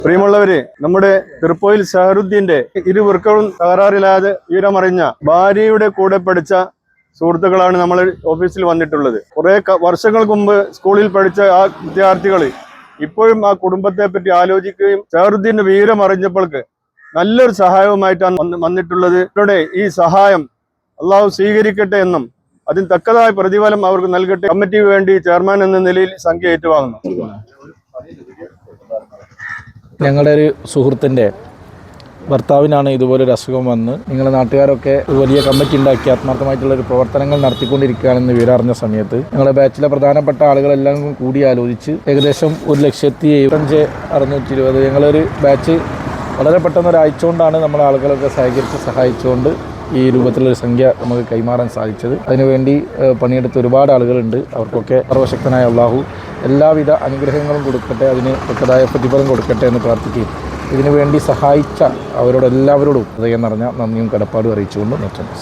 പ്രിയമുള്ളവരെ, നമ്മുടെ തൃപ്പോയിൽ ഷഹറുദ്ദീന്റെ ഇരുവൃക്കളും തകരാറില്ലാതെ വിവരമറിഞ്ഞ ഭാര്യയുടെ കൂടെ പഠിച്ച സുഹൃത്തുക്കളാണ് നമ്മൾ ഓഫീസിൽ വന്നിട്ടുള്ളത്. കുറെ വർഷങ്ങൾക്ക് മുമ്പ് സ്കൂളിൽ പഠിച്ച ആ വിദ്യാർത്ഥികൾ ഇപ്പോഴും ആ കുടുംബത്തെ പറ്റി ആലോചിക്കുകയും ഷഹറുദ്ദീന്റെ വിവരമറിഞ്ഞപ്പോൾക്ക് നല്ലൊരു സഹായവുമായിട്ടാണ് വന്നിട്ടുള്ളത്. ഇവരുടെ ഈ സഹായം അള്ളാഹു സ്വീകരിക്കട്ടെ എന്നും അതിന് തക്കതായ പ്രതിഫലം അവർക്ക് നൽകട്ടെ. കമ്മിറ്റിക്ക് വേണ്ടി ചെയർമാൻ എന്ന നിലയിൽ സംഖ്യ ഏറ്റുവാങ്ങുന്നു. ഞങ്ങളുടെ ഒരു സുഹൃത്തിൻ്റെ ഭർത്താവിനാണ് ഇതുപോലൊരു അസുഖം വന്ന് നിങ്ങളുടെ നാട്ടുകാരൊക്കെ വലിയ കമ്മിറ്റി ഉണ്ടാക്കി ആത്മാർത്ഥമായിട്ടുള്ളൊരു പ്രവർത്തനങ്ങൾ നടത്തിക്കൊണ്ടിരിക്കുകയാണെന്ന് വിവരറിഞ്ഞ സമയത്ത് ഞങ്ങളുടെ ബാച്ചിലെ പ്രധാനപ്പെട്ട ആളുകളെല്ലാം കൂടി ആലോചിച്ച് ഏകദേശം 1,75,620 ഞങ്ങളൊരു ബാച്ച് വളരെ പെട്ടെന്ന് ഒരാഴ്ച കൊണ്ടാണ് നമ്മളെ ആളുകളൊക്കെ സഹായിച്ചുകൊണ്ട് ഈ രൂപത്തിലൊരു സംഖ്യ നമുക്ക് കൈമാറാൻ സാധിച്ചത്. അതിനുവേണ്ടി പണിയെടുത്ത ഒരുപാട് ആളുകളുണ്ട്. അവർക്കൊക്കെ സർവശക്തനായ അള്ളാഹു എല്ലാവിധ അനുഗ്രഹങ്ങളും കൊടുക്കട്ടെ, അതിന് തക്കതായ പ്രതിഫലം കൊടുക്കട്ടെ എന്ന് പ്രാർത്ഥിക്കുകയും ഇതിനുവേണ്ടി സഹായിച്ച അവരോട് എല്ലാവരോടും ഹൃദയം നിറഞ്ഞ നന്ദിയും കടപ്പാടും അറിയിച്ചുകൊണ്ട് നിർത്തുന്നു.